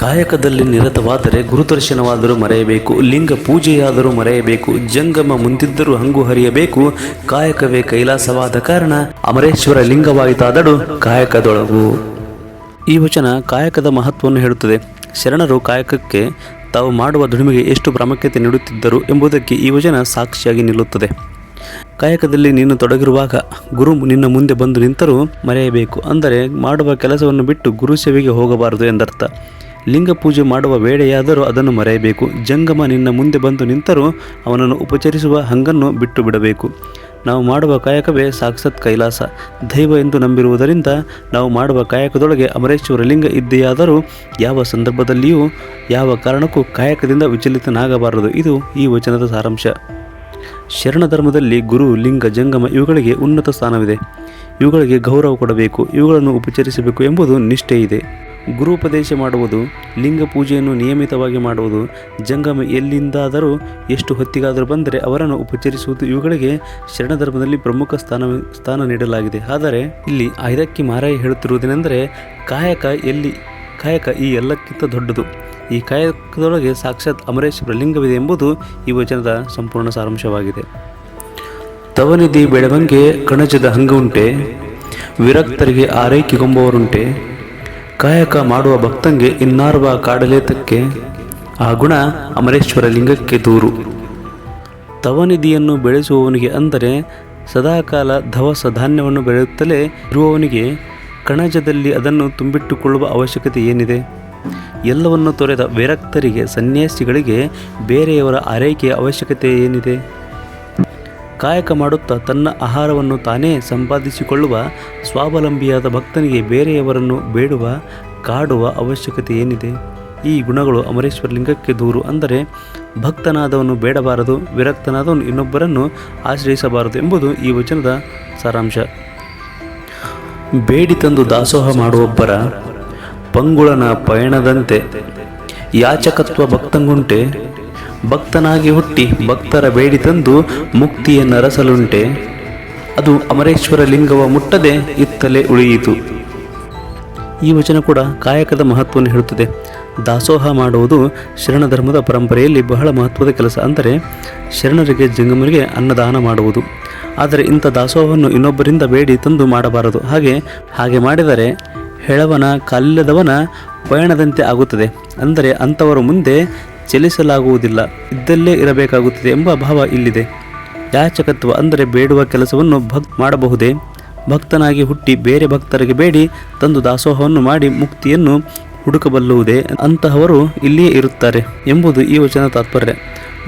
ಕಾಯಕದಲ್ಲಿ ನಿರತವಾದರೆ ಗುರುದರ್ಶನವಾದರೂ ಮರೆಯಬೇಕು, ಲಿಂಗ ಪೂಜೆಯಾದರೂ ಮರೆಯಬೇಕು, ಜಂಗಮ ಮುಂದಿದ್ದರೂ ಹಂಗು ಹರಿಯಬೇಕು. ಕಾಯಕವೇ ಕೈಲಾಸವಾದ ಕಾರಣ ಅಮರೇಶ್ವರ ಲಿಂಗವಾಯಿತಾದಡು ಕಾಯಕದೊಳಗು. ಈ ವಚನ ಕಾಯಕದ ಮಹತ್ವವನ್ನು ಹೇಳುತ್ತದೆ. ಶರಣರು ಕಾಯಕಕ್ಕೆ ತಾವು ಮಾಡುವ ದುಡಿಮೆಗೆ ಎಷ್ಟು ಪ್ರಾಮುಖ್ಯತೆ ನೀಡುತ್ತಿದ್ದರು ಎಂಬುದಕ್ಕೆ ಈ ವಚನ ಸಾಕ್ಷಿಯಾಗಿ ನಿಲ್ಲುತ್ತದೆ. ಕಾಯಕದಲ್ಲಿ ನೀನು ತೊಡಗಿರುವಾಗ ಗುರು ನಿನ್ನ ಮುಂದೆ ಬಂದು ನಿಂತರೂ ಮರೆಯಬೇಕು, ಅಂದರೆ ಮಾಡುವ ಕೆಲಸವನ್ನು ಬಿಟ್ಟು ಗುರು ಸೇವೆಗೆ ಹೋಗಬಾರದು ಎಂದರ್ಥ. ಲಿಂಗ ಪೂಜೆ ಮಾಡುವ ವೇಳೆಯಾದರೂ ಅದನ್ನು ಮರೆಯಬೇಕು. ಜಂಗಮ ನಿನ್ನ ಮುಂದೆ ಬಂದು ನಿಂತರೂ ಅವನನ್ನು ಉಪಚರಿಸುವ ಹಂಗನ್ನು ಬಿಟ್ಟು ಬಿಡಬೇಕು. ನಾವು ಮಾಡುವ ಕಾಯಕವೇ ಸಾಕ್ಷಾತ್ ಕೈಲಾಸ, ದೈವ ಎಂದು ನಂಬಿರುವುದರಿಂದ ನಾವು ಮಾಡುವ ಕಾಯಕದೊಳಗೆ ಅಮರೇಶ್ವರ ಲಿಂಗ ಇದ್ದೆಯಾದರೂ ಯಾವ ಸಂದರ್ಭದಲ್ಲಿಯೂ ಯಾವ ಕಾರಣಕ್ಕೂ ಕಾಯಕದಿಂದ ವಿಚಲಿತನಾಗಬಾರದು. ಇದು ಈ ವಚನದ ಸಾರಾಂಶ. ಶರಣ ಧರ್ಮದಲ್ಲಿ ಗುರು, ಲಿಂಗ, ಜಂಗಮ ಇವುಗಳಿಗೆ ಉನ್ನತ ಸ್ಥಾನವಿದೆ. ಇವುಗಳಿಗೆ ಗೌರವ ಕೊಡಬೇಕು, ಇವುಗಳನ್ನು ಉಪಚರಿಸಬೇಕು ಎಂಬುದು ನಿಷ್ಠೆ ಇದೆ. ಗುರು ಉಪದೇಶ ಮಾಡುವುದು, ಲಿಂಗ ಪೂಜೆಯನ್ನು ನಿಯಮಿತವಾಗಿ ಮಾಡುವುದು, ಜಂಗಮ ಎಲ್ಲಿಂದಾದರೂ ಎಷ್ಟು ಹೊತ್ತಿಗಾದರೂ ಬಂದರೆ ಅವರನ್ನು ಉಪಚರಿಸುವುದು ಇವುಗಳಿಗೆ ಶರಣ ಧರ್ಮದಲ್ಲಿ ಪ್ರಮುಖ ಸ್ಥಾನ ನೀಡಲಾಗಿದೆ. ಆದರೆ ಇಲ್ಲಿ ಐದಕ್ಕೆ ಮಾರಾಯ ಹೇಳುತ್ತಿರುವುದೇನೆಂದರೆ ಕಾಯಕ ಈ ಎಲ್ಲಕ್ಕಿಂತ ದೊಡ್ಡದು. ಈ ಕಾಯಕದೊಳಗೆ ಸಾಕ್ಷಾತ್ ಅಮರೇಶ್ವರ ಲಿಂಗವಿದೆ ಎಂಬುದು ಈ ವಚನದ ಸಂಪೂರ್ಣ ಸಾರಾಂಶವಾಗಿದೆ. ತವನಿಧಿ ಬೆಳವಂಗೆ ಕಣಜದ ಹಂಗುಂಟೆ, ವಿರಕ್ತರಿಗೆ ಆರೈಕೆಗೊಂಬವರುಂಟೆ, ಕಾಯಕ ಮಾಡುವ ಭಕ್ತಂಗೆ ಇನ್ನಾರ್ವ ಕಾಡಲೇತಕ್ಕೆ, ಆ ಗುಣ ಅಮರೇಶ್ವರ ಲಿಂಗಕ್ಕೆ ದೂರು. ತವನಿಧಿಯನ್ನು ಬೆಳೆಸುವವನಿಗೆ, ಅಂದರೆ ಸದಾಕಾಲ ದವಸ ಧಾನ್ಯವನ್ನು ಬೆಳೆಯುತ್ತಲೇ ಇರುವವನಿಗೆ ಕಣಜದಲ್ಲಿ ಅದನ್ನು ತುಂಬಿಟ್ಟುಕೊಳ್ಳುವ ಅವಶ್ಯಕತೆ ಏನಿದೆ? ಎಲ್ಲವನ್ನು ತೊರೆದ ವಿರಕ್ತರಿಗೆ, ಸನ್ಯಾಸಿಗಳಿಗೆ ಬೇರೆಯವರ ಆರೈಕೆಯ ಅವಶ್ಯಕತೆ ಏನಿದೆ? ಕಾಯಕ ಮಾಡುತ್ತಾ ತನ್ನ ಆಹಾರವನ್ನು ತಾನೇ ಸಂಪಾದಿಸಿಕೊಳ್ಳುವ ಸ್ವಾವಲಂಬಿಯಾದ ಭಕ್ತನಿಗೆ ಬೇರೆಯವರನ್ನು ಬೇಡುವ, ಕಾಡುವ ಅವಶ್ಯಕತೆ ಏನಿದೆ? ಈ ಗುಣಗಳು ಅಮರೇಶ್ವರ ಲಿಂಗಕ್ಕೆ ದೂರು. ಅಂದರೆ ಭಕ್ತನಾದವನು ಬೇಡಬಾರದು, ವಿರಕ್ತನಾದವನು ಇನ್ನೊಬ್ಬರನ್ನು ಆಶ್ರಯಿಸಬಾರದು ಎಂಬುದು ಈ ವಚನದ ಸಾರಾಂಶ. ಬೇಡಿ ತಂದು ದಾಸೋಹ ಮಾಡುವೊಬ್ಬರ ಪಂಗುಳನ ಪಯಣದಂತೆ, ಯಾಚಕತ್ವ ಭಕ್ತಂಗುಂಟೆ, ಭಕ್ತನಾಗಿ ಹುಟ್ಟಿ ಭಕ್ತರ ಬೇಡಿ ತಂದು ಮುಕ್ತಿಯನ್ನರಸಲುಂಟೆ, ಅದು ಅಮರೇಶ್ವರ ಲಿಂಗವ ಮುಟ್ಟದೆ ಇತ್ತಲೇ ಉಳಿಯಿತು. ಈ ವಚನ ಕೂಡ ಕಾಯಕದ ಮಹತ್ವವನ್ನು ಹೇಳುತ್ತದೆ. ದಾಸೋಹ ಮಾಡುವುದು ಶರಣ ಧರ್ಮದ ಪರಂಪರೆಯಲ್ಲಿ ಬಹಳ ಮಹತ್ವದ ಕೆಲಸ. ಅಂದರೆ ಶರಣರಿಗೆ, ಜಂಗಮರಿಗೆ ಅನ್ನದಾನ ಮಾಡುವುದು. ಆದರೆ ಇಂಥ ದಾಸೋಹವನ್ನು ಇನ್ನೊಬ್ಬರಿಂದ ಬೇಡಿ ತಂದು ಮಾಡಬಾರದು. ಹಾಗೆ ಮಾಡಿದರೆ ಹೆಳವನ ಕಾಲಿಲ್ಲದವನ ಪಯಣದಂತೆ ಆಗುತ್ತದೆ. ಅಂದರೆ ಅಂಥವರು ಮುಂದೆ ಚಲಿಸಲಾಗುವುದಿಲ್ಲ, ಇದ್ದಲ್ಲೇ ಇರಬೇಕಾಗುತ್ತದೆ ಎಂಬ ಭಾವ ಇಲ್ಲಿದೆ. ಯಾಚಕತ್ವ ಅಂದರೆ ಬೇಡುವ ಕೆಲಸವನ್ನು ಮಾಡಬಹುದೇ? ಭಕ್ತನಾಗಿ ಹುಟ್ಟಿ ಬೇರೆ ಭಕ್ತರಿಗೆ ಬೇಡಿ ತಂದು ದಾಸೋಹವನ್ನು ಮಾಡಿ ಮುಕ್ತಿಯನ್ನು ಹುಡುಕಬಲ್ಲುವುದೇ? ಅಂತಹವರು ಇಲ್ಲಿಯೇ ಇರುತ್ತಾರೆ ಎಂಬುದು ಈ ವಚನ ತಾತ್ಪರ್ಯ.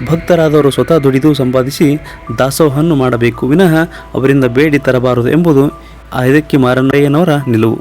ಭಕ್ತರಾದವರು ಸ್ವತಃ ದುಡಿದು ಸಂಪಾದಿಸಿ ದಾಸೋಹವನ್ನು ಮಾಡಬೇಕು, ವಿನಃ ಅವರಿಂದ ಬೇಡಿ ತರಬಾರದು ಎಂಬುದು ಇದಕ್ಕೆ ಮಾರಣ್ಣಯ್ಯನವರ ನಿಲುವು.